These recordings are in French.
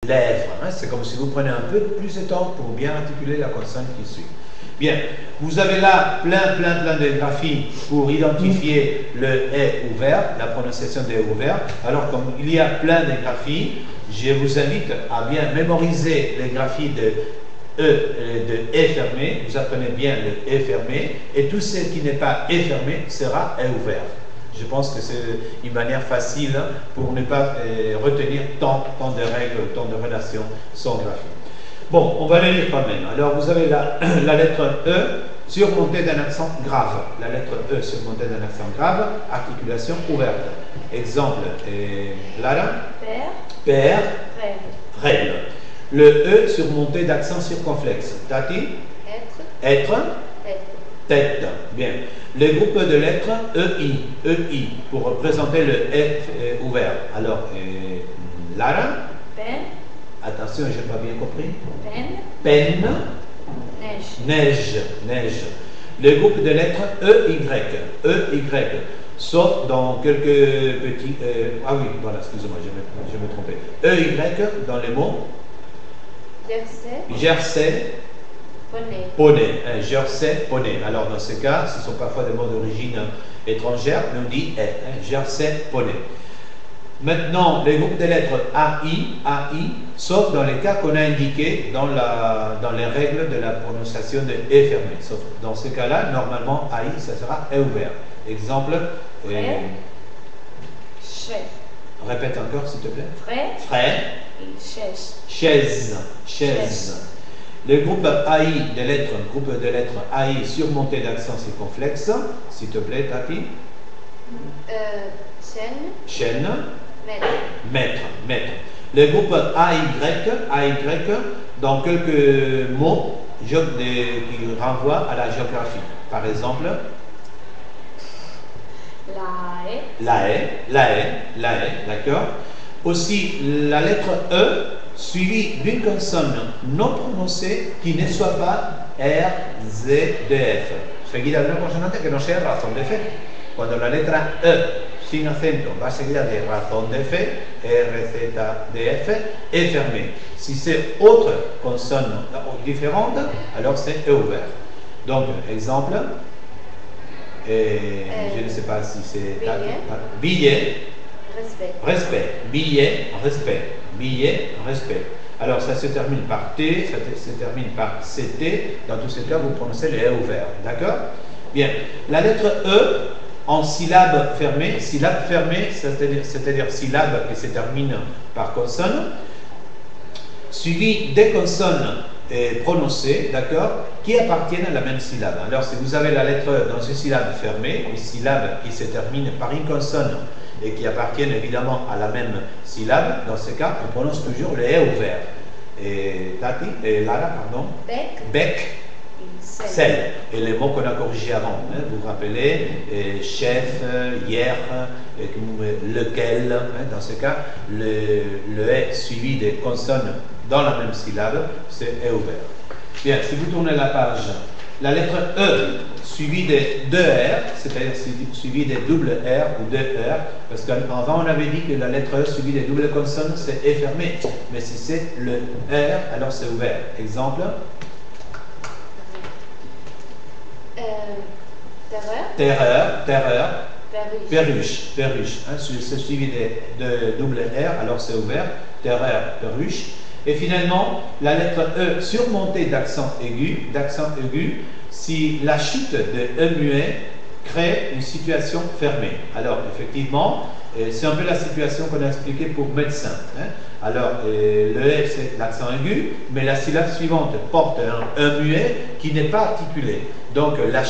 lèvres. Hein. C'est comme si vous prenez un peu plus de temps pour bien articuler la consonne qui suit. Bien, vous avez là plein de graphies pour identifier le E ouvert, la prononciation de E ouvert. Alors, comme il y a plein de graphies, je vous invite à bien mémoriser les graphies de fermé. Vous apprenez bien le E fermé, et tout ce qui n'est pas E fermé sera E ouvert. Je pense que c'est une manière facile pour ne pas retenir tant de règles, tant de relations sans graphie. Bon, on va les lire quand même. Alors, vous avez la lettre E surmontée d'un accent grave. La lettre E surmontée d'un accent grave, articulation ouverte. Exemple, Lara. Père. Règle. Le E surmonté d'accent circonflexe. Tati. Être. Tête. Bien. Le groupe de lettres EI pour représenter le E ouvert. Alors, Lara. Attention, je n'ai pas bien compris. Peine. Neige. Le groupe de lettres EY. Sauf dans quelques petits... ah oui, voilà, excusez-moi, je me trompais. EY dans les mots. Jersey. Poney. Jersey, poney. Alors, dans ce cas, ce sont parfois des mots d'origine étrangère, mais on dit Jersey, poney. Maintenant, les groupes de lettres AI, sauf dans les cas qu'on a indiqués dans les règles de la prononciation de E fermé. Sauf dans ce cas-là, normalement, AI, ça sera E ouvert. Exemple. Répète encore, s'il te plaît. Frère. Chaise. Le groupe AI des lettres, groupe de lettres AI surmonté d'accent circonflexe, s'il te plaît, Tati. Chaîne. Maître. Le groupe AY, dans quelques mots qui renvoient à la géographie. Par exemple, la haie, d'accord. Aussi, la lettre E suivie d'une consonne non prononcée qui ne soit pas R, Z, D, F. Seguida de una consonante que no sea razón de fe. Cuando la letra E sin acento va seguida de razón de fe, R, Z, D, F, est fermée. Si c'est autre consonne différente, alors c'est E ouvert. Donc, exemple, je ne sais pas si c'est billet, respect, billet, respect. Alors, ça se termine par T, ça se termine par CT. Dans tous ces cas, vous prononcez le E ouvert. D'accord? Bien. La lettre E en syllabe fermée, c'est-à-dire syllabe qui se termine par consonne, suivi des consonnes prononcées, d'accord, qui appartiennent à la même syllabe. Alors, si vous avez la lettre E dans une syllabe fermée, une syllabe qui se termine par une consonne et qui appartiennent évidemment à la même syllabe, dans ce cas, on prononce toujours le E ouvert. Lara, pardon. Bec. Celle. Et les mots qu'on a corrigés avant. Hein, vous vous rappelez, chef, hier, lequel. Hein, dans ce cas, le E suivi des consonnes dans la même syllabe, c'est E ouvert. Bien, si vous tournez la page, la lettre E suivie des deux R, c'est-à-dire suivie des doubles R ou deux R, parce qu'avant on avait dit que la lettre E suivie des doubles consonnes, c'est E fermé. Mais si c'est le R, alors c'est ouvert. Exemple. Terreur. Perruche. Hein, c'est suivi de double R, alors c'est ouvert. Terreur, perruche. Et finalement, la lettre E surmontée d'accent aigu, si la chute de E muet crée une situation fermée. Alors, effectivement, c'est un peu la situation qu'on a expliquée pour médecin. Hein. Alors, le E, c'est l'accent aigu, mais la syllabe suivante porte un E muet qui n'est pas articulé. Donc, la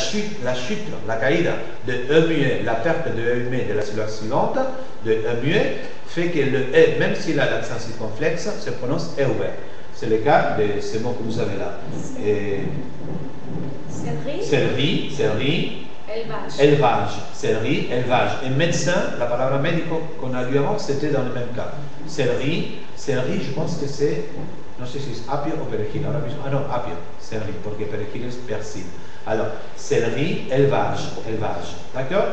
caïda de E muet, la perte de E muet de la syllabe suivante, de E muet, fait que le E, même s'il a l'accent circonflexe, se prononce E ouvert. C'est le cas de ces mots que vous avez là. Céleri, élevage. Céleri, élevage. Et médecin, la parole médico qu'on a lu avant, c'était dans le même cas. Céleri, je pense que c'est, non sais si c'est apio ou perejil. Ah non, apio, céleri, parce que perejil est persil. Alors, céleri, élevage. D'accord?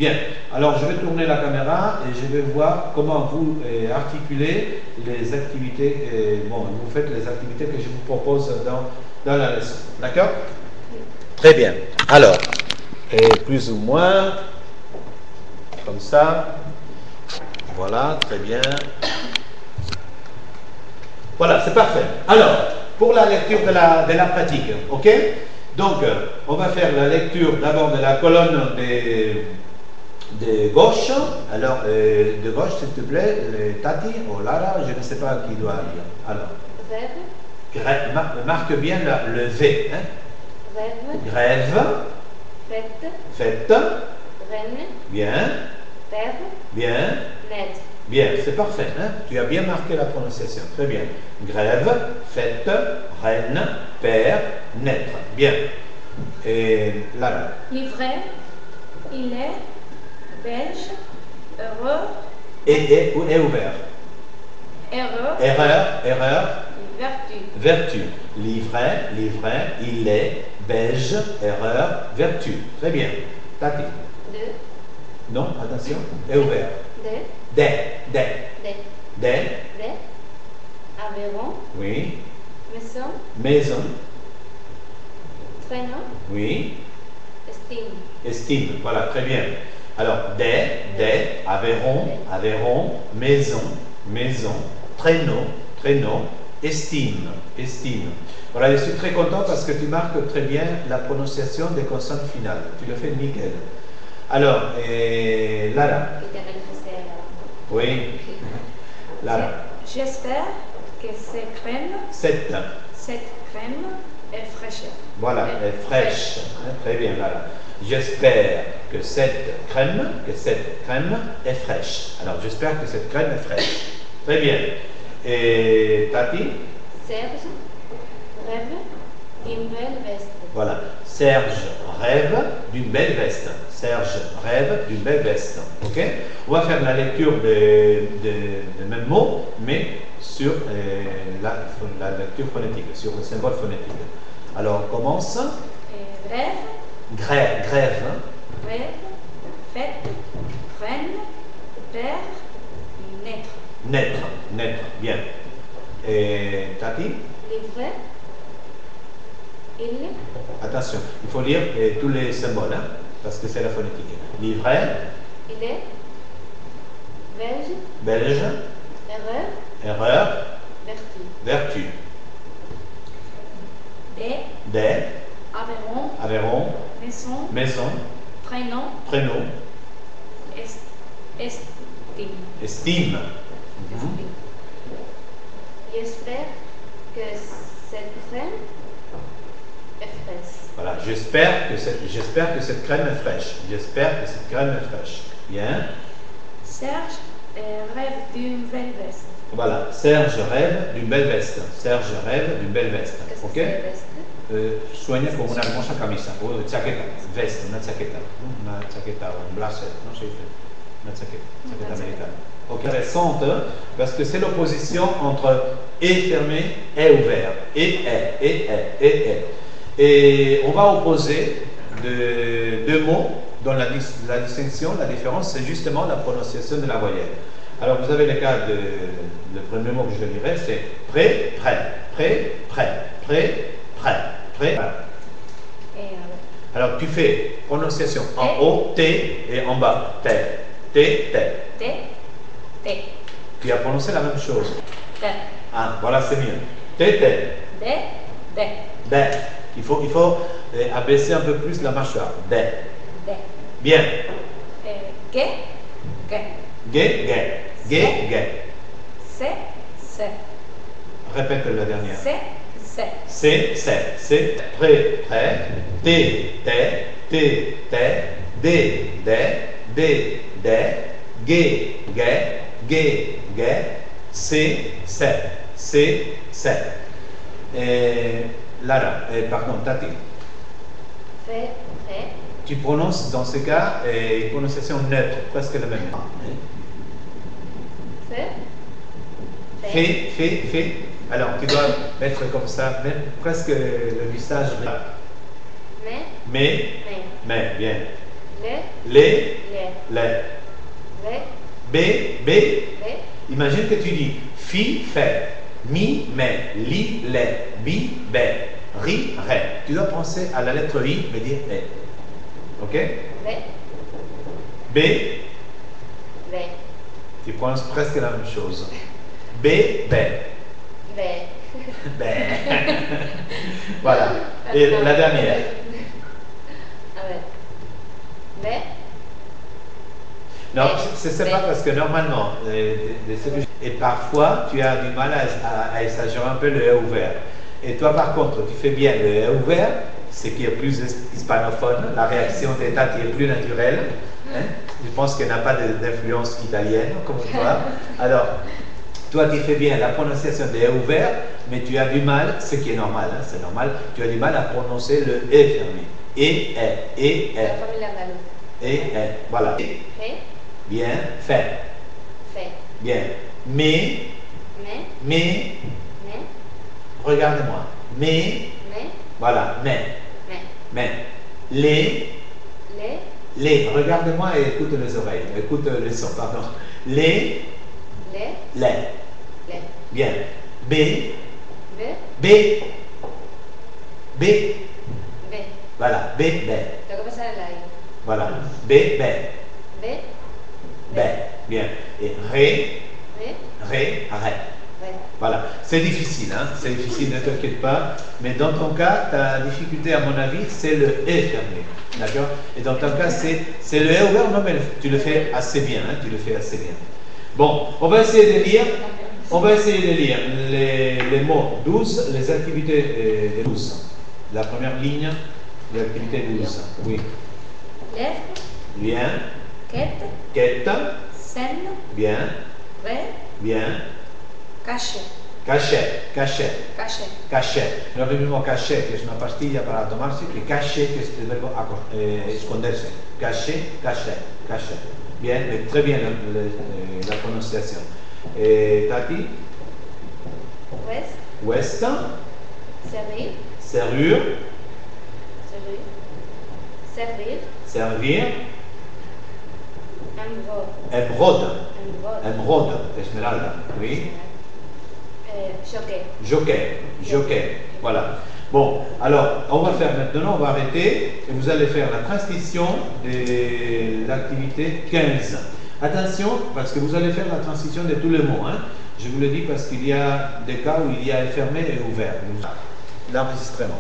Bien, alors je vais tourner la caméra et je vais voir comment vous articulez les activités, bon, vous faites les activités que je vous propose dans la leçon. D'accord? Très bien. Alors, plus ou moins, comme ça. Voilà, très bien. Voilà, c'est parfait. Alors, pour la lecture de la pratique, ok? Donc, on va faire la lecture d'abord de la colonne de gauche. Alors, de gauche, s'il te plaît, Tati ou Lara, je ne sais pas qui doit lire. Alors, marque bien le V. Hein? Grève. Fête. Bien. Bien. Bien, c'est parfait. Hein? Tu as bien marqué la prononciation. Très bien. Grève, fête, reine, père, naître. Bien. Et Lara. Livret, il est, belge, heureux. Et ouvert. Erreur. Vertu. Vertu. Vertu. Livret, il est, belge, erreur, vertu. Très bien. Tati. Non, attention. Et ouvert. Des. Aveyron. Oui. Maison. Maison. Traîneau. Oui. Estime. Voilà, très bien. Alors, des, Aveyron, maison, traîneau, estime. Voilà, je suis très content parce que tu marques très bien la prononciation des consonnes finales. Tu le fais nickel. Alors, Lara. Oui. Lara. J'espère que cette crème est fraîche. Voilà, est fraîche. Très bien, Lara. J'espère que cette crème est fraîche. Alors, j'espère que cette crème est fraîche. Très bien. Et Tati? Serge rêve d'une belle veste. Voilà. Serge rêve d'une belle veste. Ok? On va faire la lecture des mêmes mots, mais sur la lecture phonétique, sur le symbole phonétique. Alors, on commence. Grève. Rêve, fête, reine, père, Naître. Bien. Et Tati? Livret, il. Attention, il faut lire tous les symboles, hein, parce que c'est la phonétique. Livret. Il est. Belge. Erreur. Vertu. Des. Aveyron. Maison. Traîneau. Estime. J'espère que cette crème est fraîche. Voilà, j'espère que cette crème est fraîche. Bien. Serge rêve d'une belle veste. Voilà, Serge rêve d'une belle veste. Qu'est-ce que Ok? c'est la veste? Sueña con una hermosa camisa o chaqueta, veste, una chaqueta, un blazer, non se dice, una chaqueta americana. Ok, intéressante parce que c'est l'opposition entre et fermé et ouvert, et on va opposer deux mots dont la distinction, la différence, c'est justement la prononciation de la voyelle. Alors vous avez le cas le premier mot que je dirais, c'est prêt. Alors tu fais prononciation en haut, T, et en bas, T. Tu as prononcé la même chose. Ah, voilà, c'est mieux. T. Il faut abaisser un peu plus la mâchoire. Bien. Répète la dernière. C'est prêt, c'est. Lara, pardon, Tati. Tu prononces dans ce cas une prononciation neutre, presque la même. Fait. Alors, tu dois mettre comme ça, même presque le visage. Mais, bien. les, les, B, les, imagine que tu dis fi, fait, mi, mais, li, les, bi, bé, ri, ré. Tu dois penser à la lettre I, mais dire E. Ok? B, tu prononces presque la même chose. B, bé. Bé. Voilà. Et la dernière. Non, c'est pas parce que normalement, et parfois, tu as du mal à exagérer un peu le E ouvert. Et toi, par contre, tu fais bien le E ouvert, ce qui est plus hispanophone, la réaction de Tati est plus naturelle. Hein? Je pense qu'elle n'a pas d'influence italienne, comme toi. Alors, toi, tu fais bien la prononciation de E ouvert, mais tu as du mal, ce qui est normal, hein, c'est normal, tu as du mal à prononcer le E fermé. Voilà. Bien, fait. Bien. Mais, regarde-moi. Voilà, mais. Les, regarde-moi et écoute les oreilles, écoute le son, pardon. Les. Bien. B. Voilà, B. Voilà, B. Bien. Et ré. Voilà, c'est difficile, hein? C'est difficile, ne t'inquiète pas. Mais dans ton cas, ta difficulté, à mon avis, c'est le E fermé. D'accord? Et dans ton cas, c'est le E ouvert. Non, mais tu le fais assez bien, hein? Tu le fais assez bien. Bon, on va essayer de lire. Les mots 12, les activités de 12. La première ligne, l'activité 12. Oui. Bien. Quête. Bien. Bien. Cachet. No es lo mismo caché, que es una pastilla para tomarse, que caché, que es el verbo esconderse. Caché. Bien, très bien la prononciation. Tati? Ouest. Serrure. Servir. Émeraude. Esmeralda. Oui. Jockey. Voilà. Bon, alors, on va faire maintenant, on va arrêter et vous allez faire la transcription de l'activité 15. Attention, parce que vous allez faire la transcription de tous les mots. Hein. Je vous le dis parce qu'il y a des cas où il y a fermé et ouvert. L'enregistrement.